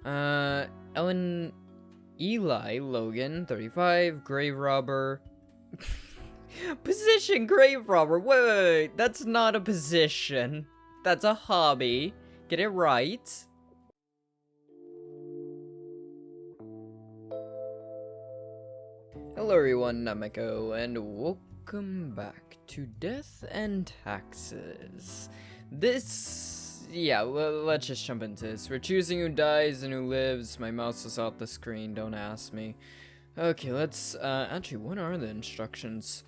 Uh, Ellen Eli Logan, 35, grave robber. Position grave robber. Wait, that's not a position. That's a hobby. Get it right. Hello everyone, I'm Echo, and welcome back to Death and Taxes. Let's just jump into this. We're choosing who dies and who lives. My mouse is off the screen, don't ask me. Okay, let's, actually, what are the instructions?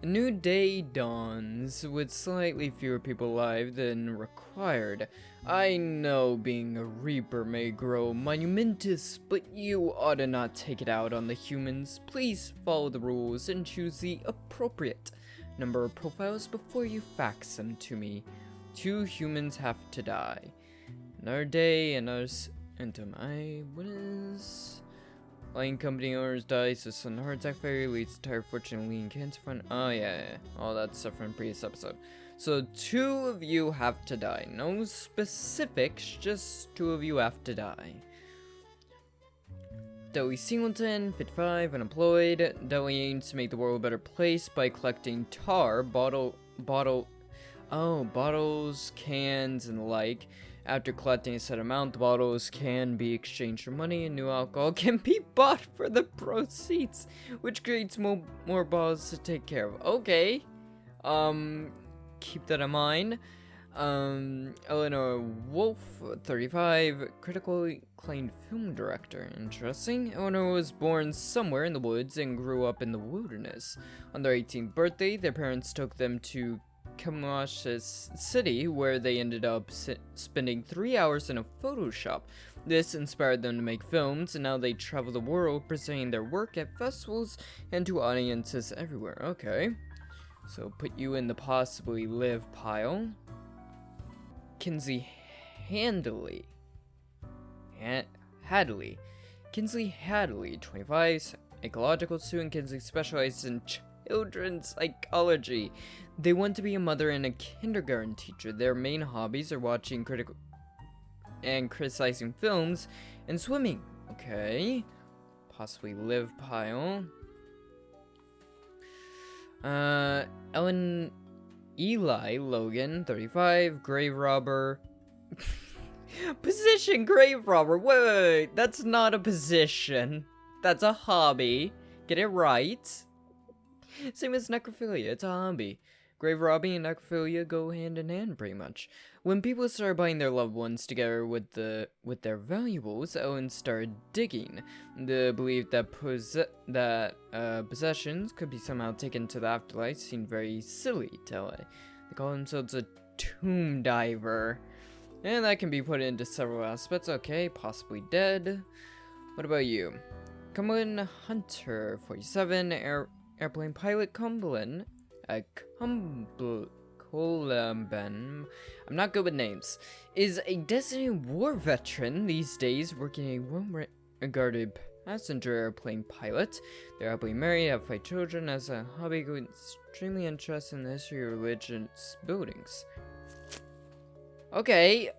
A new day dawns with slightly fewer people alive than required. I know being a Reaper may grow monumentous, but you ought to not take it out on the humans. Please follow the rules and choose the appropriate number of profiles before you fax them to me. 2 humans have to die. Another day, into my winners. Lion company owners dies, a sudden heart attack failure leads to entire fortune lean cancer fund. Oh yeah. All that stuff from previous episode. So 2 of you have to die. No specifics, just 2 of you have to die. Dewey Singleton, 55, unemployed. Dewey aims to make the world a better place by collecting tar, bottles, cans, and the like. After collecting a set amount, the bottles can be exchanged for money and new alcohol can be bought for the proceeds, which creates more bottles to take care of. Okay. Keep that in mind. Eleanor Wolf, 35, critically acclaimed film director. Interesting. Eleanor was born somewhere in the woods and grew up in the wilderness. On their 18th birthday, their parents took them to Kamash's city, where they ended up spending 3 hours in a photo shop. This inspired them to make films, and now they travel the world presenting their work at festivals and to audiences everywhere. Okay. So put you in the possibly live pile. Kinsey Hadley. Kinsley Hadley, 25, ecological student. Kinsley specializes in children's psychology. They want to be a mother and a kindergarten teacher. Their main hobbies are watching and criticizing films and swimming. Okay. Possibly live pile. Ellen Eli Logan, 35, grave robber. Position grave robber. Wait, that's not a position. That's a hobby. Get it right. Same as necrophilia, it's a hobby. Grave robbing and necrophilia go hand in hand, pretty much. When people started buying their loved ones together with their valuables, Owen started digging. The belief that possessions could be somehow taken to the afterlife seemed very silly to LA. They call themselves a tomb diver. And that can be put into several aspects. Okay, possibly dead. What about you? Cumberland Hunter, 47, airplane pilot Cumberland. Columban, I'm not good with names, is a Destiny war veteran these days, working a well-regarded passenger airplane pilot. They're happily married, have 5 children. As a hobby, go extremely interested in the history of religious buildings. Okay,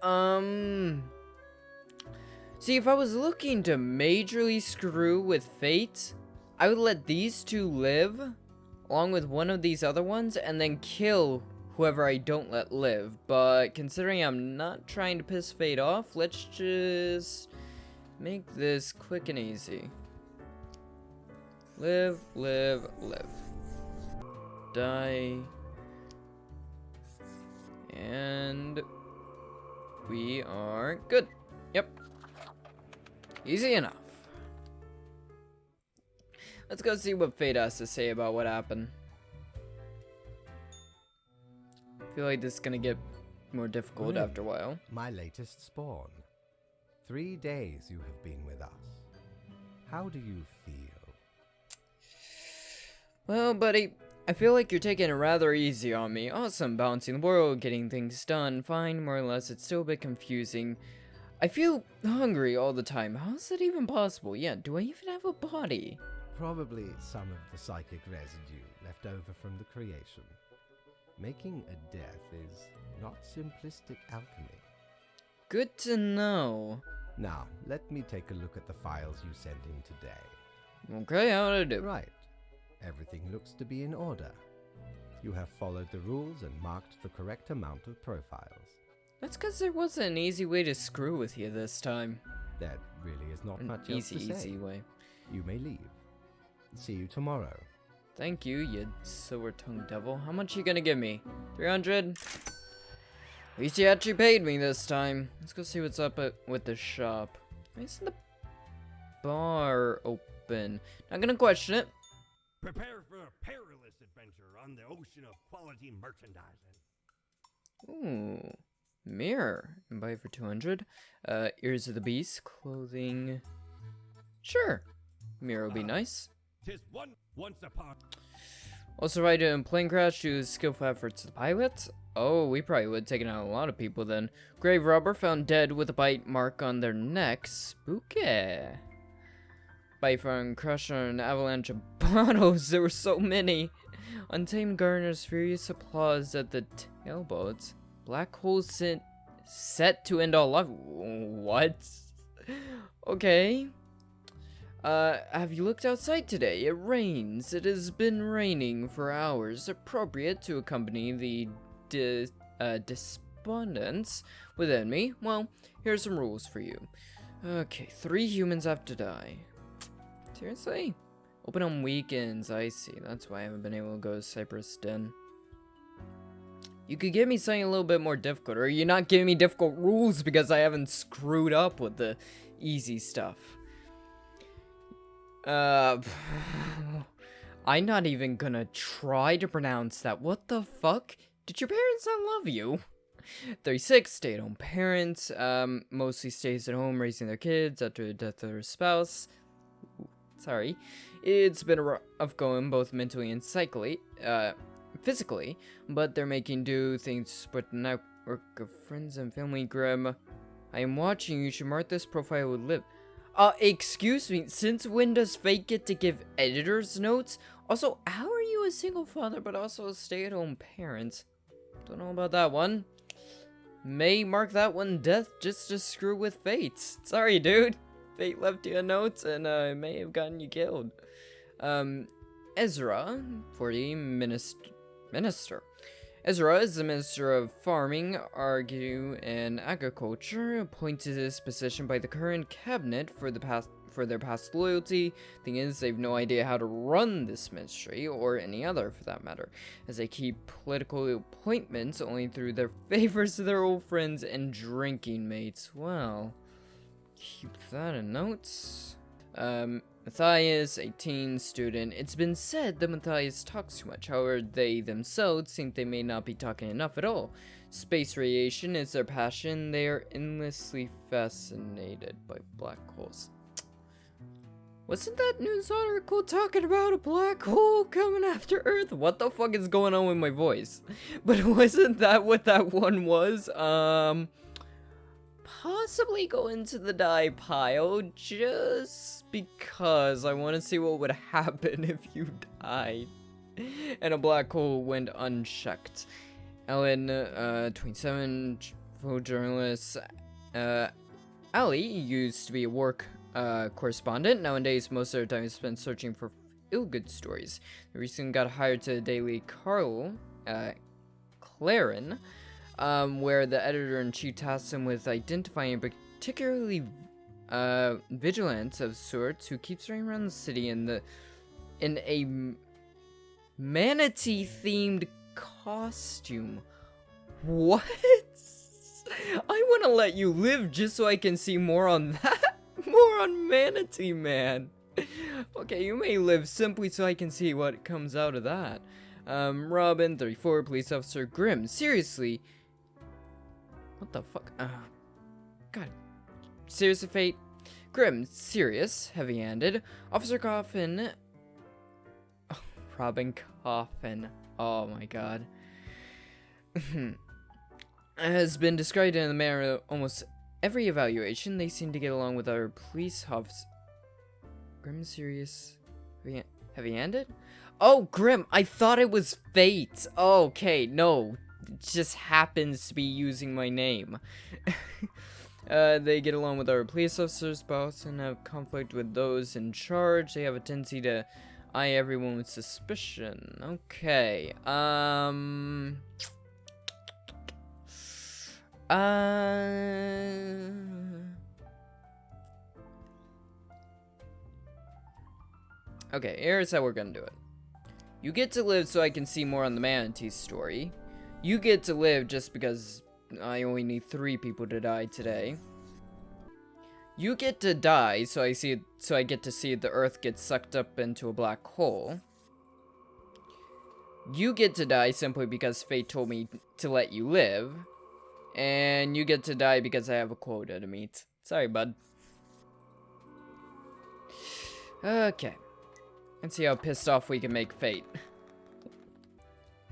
see, if I was looking to majorly screw with fate, I would let these 2 live along with one of these other ones, and then kill whoever I don't let live. But considering I'm not trying to piss fate off, let's just make this quick and easy. Live, live, live. Die. And we are good. Yep. Easy enough. Let's go see what fate has to say about what happened. I feel like this is gonna get more difficult after a while. My latest spawn. 3 days you have been with us. How do you feel? Well, buddy, I feel like you're taking it rather easy on me. Awesome, balancing the world, getting things done, fine, more or less. It's still a bit confusing. I feel hungry all the time. How is that even possible? Yeah, do I even have a body? Probably some of the psychic residue left over from the creation. Making a death is not simplistic alchemy. Good to know. Now, let me take a look at the files you sent in today. Okay, how did I do? Right. Everything looks to be in order. You have followed the rules and marked the correct amount of profiles. That's because there wasn't an easy way to screw with you this time. There really is not An much else to say. easy way. You may leave. See you tomorrow. Thank you, you silver-tongued devil. How much you gonna give me? 300? At least you actually paid me this time. Let's go see what's up with the shop. Why isn't the bar open? Not gonna question it. Prepare for a perilous adventure on the ocean of quality merchandising. Ooh. Mirror. And buy it for 200. Ears of the Beast. Clothing. Sure. Mirror will be nice. 'Tis once upon. Also, right in plane crash, use skillful efforts of the pilot. Oh, we probably would have taken out a lot of people then. Grave robber found dead with a bite mark on their neck. Spooky. Bite from crush on an avalanche of bottles. There were so many. Untamed gardeners furious applause at the tailboats. Black hole set to end all life. What? Okay. Have you looked outside today? It rains. It has been raining for hours. Appropriate to accompany the despondence within me. Well, here's some rules for you. Okay, 3 humans have to die. Seriously? Open on weekends, I see. That's why I haven't been able to go to Cypress Den. You could give me something a little bit more difficult, or are you not giving me difficult rules because I haven't screwed up with the easy stuff? I'm not even gonna try to pronounce that. What the fuck? Did your parents not love you? 36, stay-at-home parents, mostly stays at home raising their kids after the death of their spouse. Ooh, sorry. It's been rough going both mentally and physically, but they're making do things to support the network of friends and family. Grim, I am watching. You should mark this profile with live. Excuse me, since when does Fate get to give editor's notes? Also, how are you a single father but also a stay-at-home parent? Don't know about that one. May mark that one death just to screw with Fate. Sorry, dude. Fate left you a note and it may have gotten you killed. Ezra, 40, minister. Ezra is the Minister of Farming, Agriculture, and Agriculture, appointed to this position by the current cabinet for their past loyalty. Thing is, they've no idea how to run this ministry, or any other for that matter, as they keep political appointments only through their favors to their old friends and drinking mates. Well, keep that in notes. Matthias, 18, student. It's been said that Matthias talks too much. However, they themselves think they may not be talking enough at all. Space radiation is their passion. They are endlessly fascinated by black holes. Wasn't that news article talking about a black hole coming after Earth? What the fuck is going on with my voice? But wasn't that what that one was? Possibly go into the die pile just because I want to see what would happen if you died and a black hole went unchecked. Ellen, 27, photojournalist. Ali used to be a work correspondent. Nowadays, most of her time is spent searching for feel-good stories. Recently got hired to the Daily Clarin, where the editor-in-chief tasks him with identifying a particularly vigilance of sorts who keeps running around the city in a manatee-themed costume. What? I want to let you live just so I can see more on that. More on Manatee Man. Okay, you may live simply so I can see what comes out of that. Robin, 34, police officer. Grim, seriously. What the fuck? God. Seriously, Fate? Grim, serious, heavy-handed. Officer Coffin. Oh, Robin Coffin. Oh my god. Has been described in the manner of almost every evaluation. They seem to get along with our police officers. Grim, serious, heavy-handed? Oh, Grim, I thought it was Fate. Oh, okay, no. It just happens to be using my name. They get along with our police officers, but often have conflict with those in charge. They have a tendency to eye everyone with suspicion. Okay. Okay, here's how we're gonna do it. You get to live so I can see more on the Manatee story. You get to live just because I only need 3 people to die today. You get to die so I get to see the Earth get sucked up into a black hole. You get to die simply because fate told me to let you live. And you get to die because I have a quota to meet. Sorry, bud. Okay. Let's see how pissed off we can make Fate.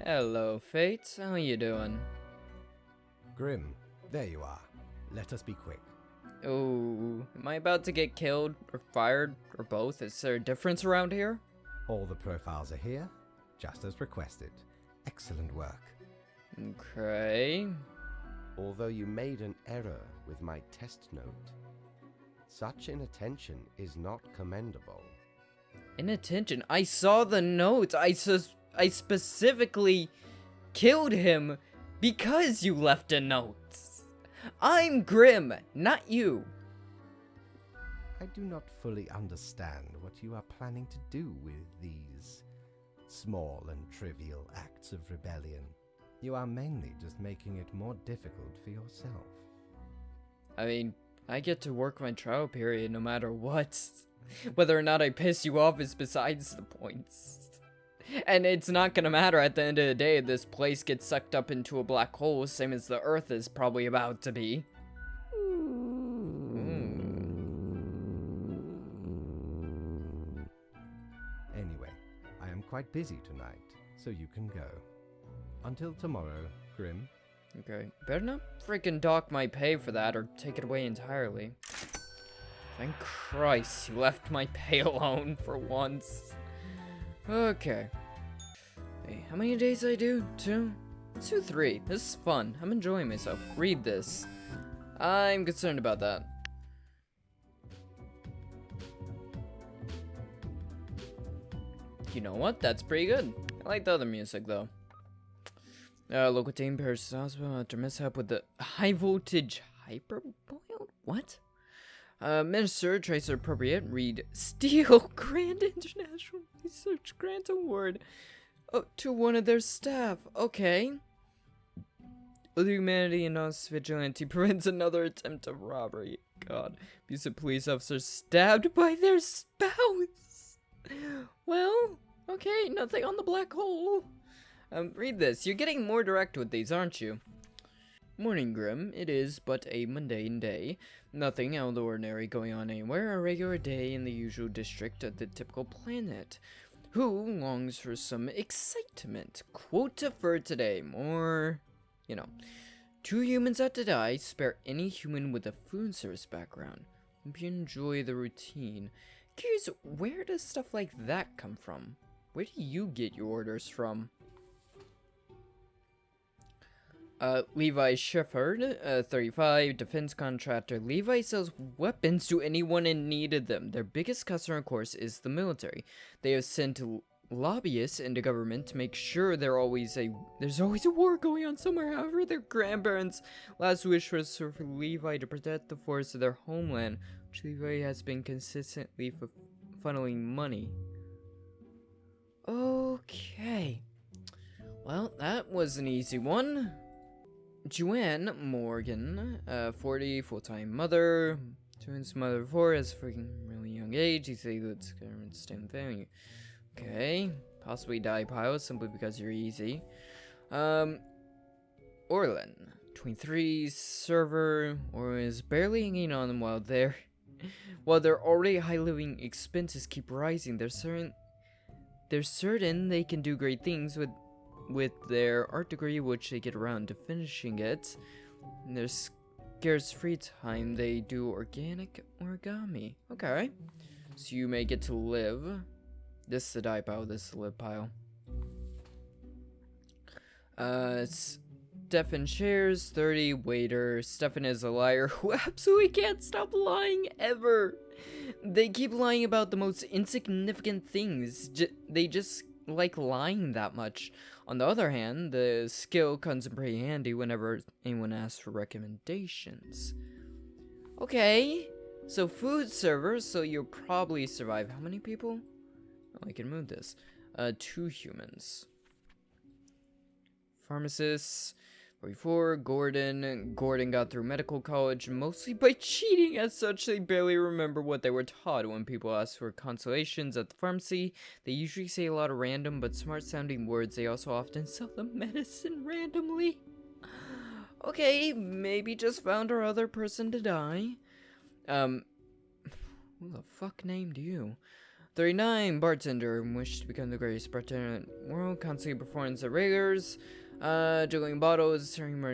Hello, Fate. How you doing? Grim, there you are. Let us be quick. Oh, am I about to get killed or fired or both? Is there a difference around here? All the profiles are here, just as requested. Excellent work. Okay. Although you made an error with my test note, such inattention is not commendable. Inattention. I saw the notes. I specifically killed him because you left a note. I'm Grim, not you. I do not fully understand what you are planning to do with these small and trivial acts of rebellion. You are mainly just making it more difficult for yourself. I mean, I get to work my trial period no matter what. Whether or not I piss you off is besides the point. And it's not gonna matter at the end of the day. This place gets sucked up into a black hole, same as the Earth is probably about to be. Anyway, I am quite busy tonight, so you can go. Until tomorrow, Grim. Okay, better not freaking dock my pay for that or take it away entirely. Thank Christ you left my pay alone for once. Okay. Hey, how many days I do? 2? Let's do 3. This is fun. I'm enjoying myself. Read this. I'm concerned about that. You know what? That's pretty good. I like the other music though. Local team perishes hospital after mishap with the high voltage hyperboiled. What? Minister tries to appropriate. Read Steel Grand International Research Grant Award to one of their staff. Okay. Other humanity and us vigilante prevents another attempt of robbery. God. Abusive police officer stabbed by their spouse. Well, okay, nothing on the black hole. Read this. You're getting more direct with these, aren't you? Morning, Grim. It is but a mundane day. Nothing out of the ordinary going on anywhere. A regular day in the usual district of the typical planet. Who longs for some excitement? Quota for today. More, you know. 2 humans have to die. Spare any human with a food service background. Hope you enjoy the routine. Curious, where does stuff like that come from? Where do you get your orders from? Levi Shepard, 35, defense contractor. Levi sells weapons to anyone in need of them. Their biggest customer, of course, is the military. They have sent lobbyists into government to make sure there's always a war going on somewhere. However, their grandparents' last wish was for Levi to protect the forests of their homeland, which Levi has been consistently funneling money. Okay. Well, that was an easy one. Joanne Morgan, 40, full-time mother. Joanne's mother of 4 has a freaking really young age. You say that's going to stay in the family. Okay. Possibly die pilot simply because you're easy. Orlin, 23, server, or is barely hanging on while their already high living expenses keep rising. They're certain they can do great things with their art degree, which they get around to finishing it. In their scarce free time, they do organic origami. Okay. So you may get to live. This is the die pile, this is the live pile. Stefan shares 30 waiter. Stefan is a liar who absolutely can't stop lying ever. They keep lying about the most insignificant things. They just like lying that much. On the other hand, the skill comes in pretty handy whenever anyone asks for recommendations. Okay, so food server, so you'll probably survive. How many people? Oh, I can move this. 2 humans. Pharmacists, 44. Gordon got through medical college mostly by cheating. As such, they barely remember what they were taught. When people ask for consolations at the pharmacy, they usually say a lot of random but smart-sounding words. They also often sell the medicine randomly. Okay, maybe just found our other person to die. Who the fuck named you? 39, bartender, wish to become the greatest bartender in the world, constantly performs at regulars, juggling bottles, serving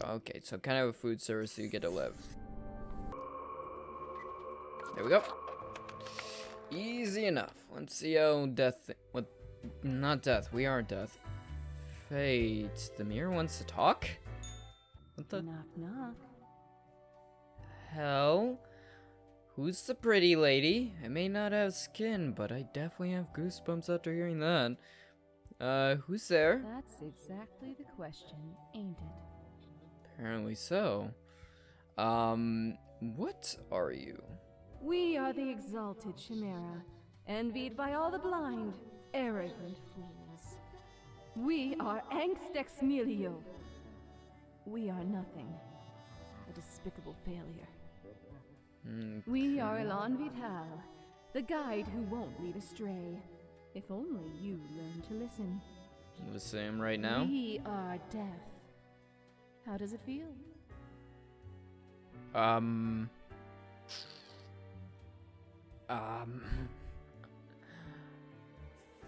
okay, so kind of a food service so you get to live. There we go. Easy enough. Let's see how not death, we are death. Fate, the mirror wants to talk? What the Knock, knock. hell? Who's the pretty lady? I may not have skin, but I definitely have goosebumps after hearing that. Who's there? That's exactly the question, ain't it? Apparently so. What are you? We are the exalted Chimera, envied by all the blind, arrogant fools. We are Angst Ex Nihilo. We are nothing. A despicable failure. We are Elan Vital, the guide who won't lead astray. If only you learn to listen. The same right now? We are death. How does it feel?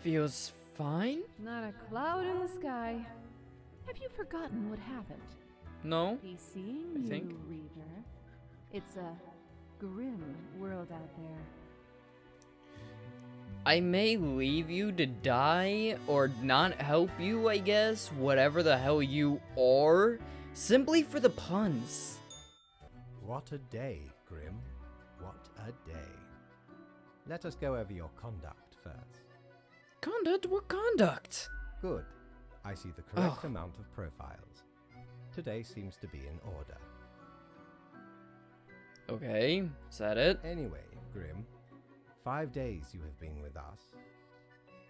Feels fine? Not a cloud in the sky. Have you forgotten what happened? No? Be seeing I you, think. Reaver. It's a grim world out there. I may leave you to die or not help you, I guess, whatever the hell you are, simply for the puns. What a day, Grim. What a day. Let us go over your conduct first. Conduct? What conduct? Good. I see the correct Oh. amount of profiles. Today seems to be in order. Okay, is that it? Anyway, Grim, 5 days you have been with us.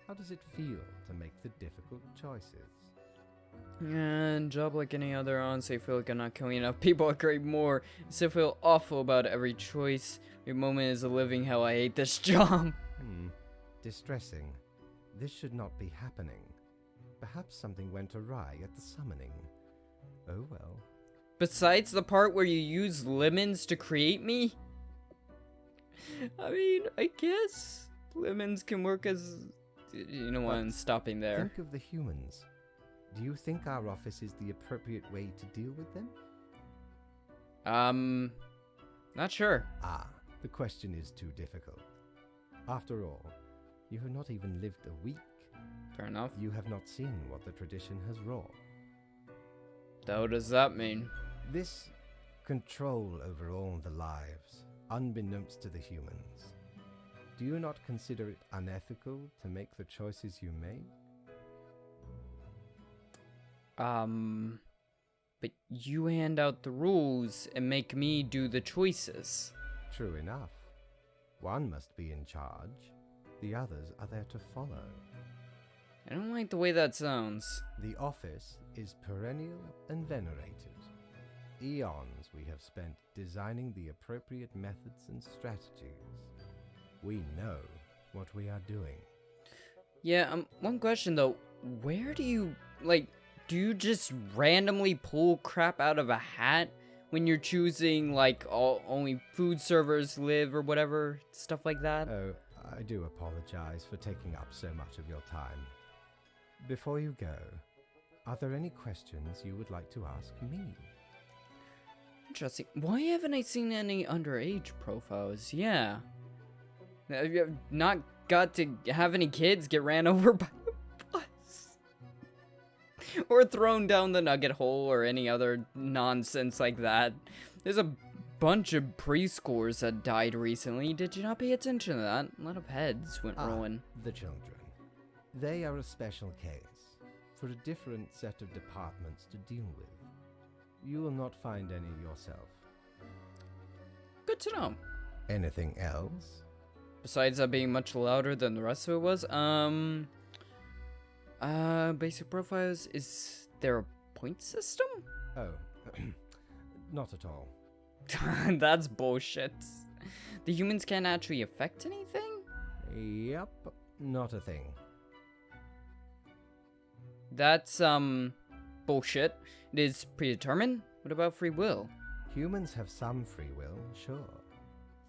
How does it feel to make the difficult choices? Job like any other, honestly, I feel like I'm not killing enough people I crave more. I still feel awful about every choice. Every moment is a living hell. I hate this job. Distressing. This should not be happening. Perhaps something went awry at the summoning. Oh well. Besides the part where you use lemons to create me? I mean, I guess lemons can work as... You know what, I'm stopping there. Think of the humans. Do you think our office is the appropriate way to deal with them? Not sure. The question is too difficult. After all, you have not even lived a week. Fair enough. You have not seen what the tradition has wrought. What does that mean? This control over all the lives, unbeknownst to the humans. Do you not consider it unethical to make the choices you make? But you hand out the rules and make me do the choices. True enough. One must be in charge. The others are there to follow. I don't like the way that sounds. The office is perennial and venerated. Eons we have spent designing the appropriate methods and strategies. We know what we are doing. Yeah, one question though. Where do you, do you just randomly pull crap out of a hat when you're choosing, only food servers live or whatever? Stuff like that? Oh, I do apologize for taking up so much of your time. Before you go, are there any questions you would like to ask me? Interesting. Why haven't I seen any underage profiles? Yeah. Have you not got to have any kids get ran over by a bus? or thrown down the nugget hole or any other nonsense like that. There's a bunch of preschoolers that died recently. Did you not pay attention to that? A lot of heads went rolling. The children. They are a special case, for a different set of departments to deal with. You will not find any yourself. Good to know. Anything else? Besides that being much louder than the rest of it was, basic profiles, is there a point system? Oh, not at all. That's bullshit. The humans can't actually affect anything? Yep, not a thing. That's, bullshit. It is predetermined? What about free will? Humans have some free will, sure.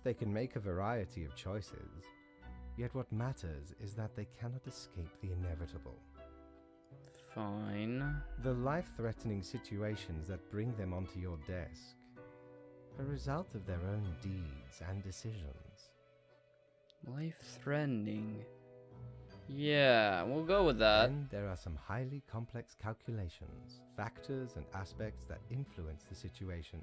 They can make a variety of choices. Yet what matters is that they cannot escape the inevitable. Fine. The life-threatening situations that bring them onto your desk are a result of their own deeds and decisions. Life-threatening. Yeah, we'll go with that. Then there are some highly complex calculations, factors and aspects that influence the situation.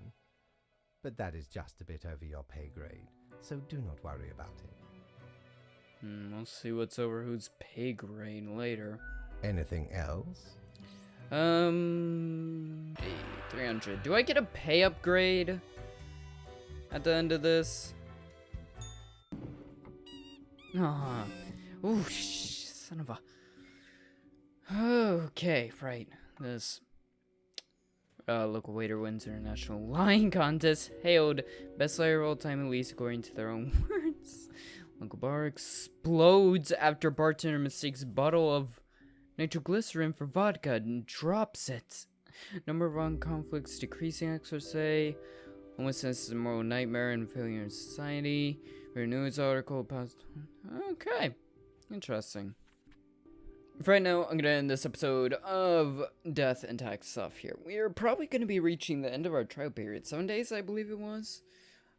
But that is just a bit over your pay grade, so do not worry about it. We'll see what's over whose pay grade later. Anything else? 300. Do I get a pay upgrade at the end of this? Ah, ooh, son of a. Okay, right. This local waiter wins international lying contest. Hailed best liar of all time, at least according to their own words. Local bar explodes after bartender mistakes bottle of nitroglycerin for vodka and drops it. Number of armed conflicts decreasing, experts say. Homelessness is a moral nightmare and failure in society. Read a news article about. Okay, interesting. For right now, I'm gonna end this episode of Death and Tax stuff here. We are probably gonna be reaching the end of our trial period. 7 days, I believe it was.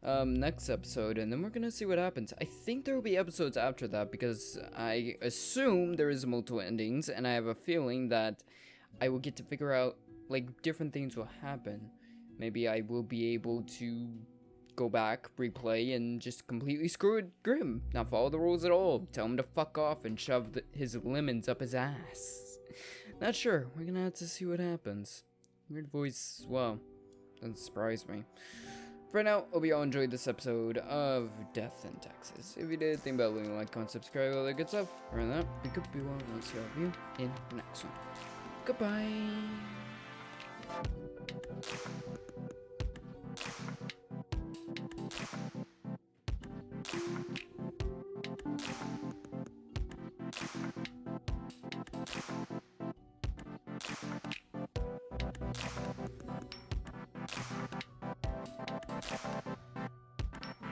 Next episode, and then we're gonna see what happens. I think there will be episodes after that because I assume there is multiple endings, and I have a feeling that I will get to figure out like different things will happen. Maybe I will be able to go back, replay, and just completely screw it Grim. Not follow the rules at all. Tell him to fuck off and shove his lemons up his ass. Not sure. We're gonna have to see what happens. Weird voice, well, doesn't surprise me. For now, hope you all enjoyed this episode of Death and Taxes. If you did, think about leaving a like, comment, subscribe, all that good stuff. Around that, be good, be well, and I'll see all of you in the next one. Goodbye.